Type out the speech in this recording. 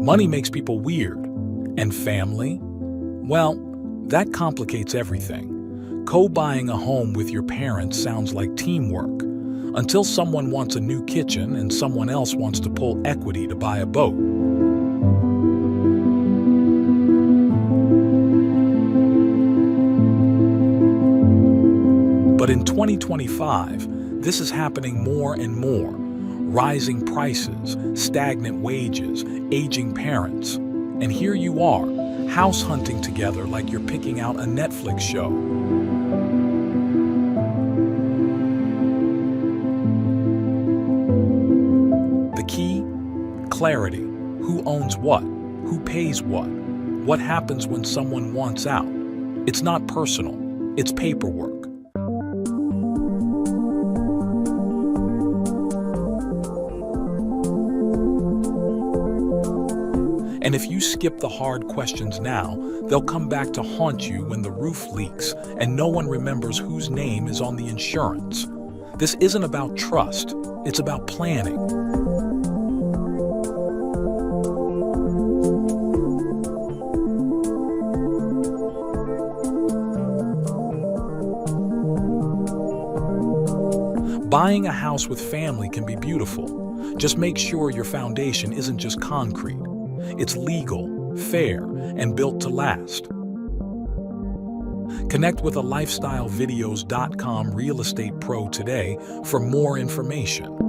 Money makes people weird. And family? Well, that complicates everything. Co-buying a home with your parents sounds like teamwork, until someone wants a new kitchen and someone else wants to pull equity to buy a boat. But in 2025, this is happening more and more. Rising prices, stagnant wages, aging parents. And here you are, house hunting together like you're picking out a Netflix show. The key? Clarity. Who owns what? Who pays what happens when someone wants out? It's not personal, it's paperwork. And if you skip the hard questions now, they'll come back to haunt you when the roof leaks and no one remembers whose name is on the insurance. This isn't about trust, it's about planning. Buying a house with family can be beautiful. Just make sure your foundation isn't just concrete. It's legal, fair, and built to last. Connect with a lifestylevideos.com real estate pro today for more information.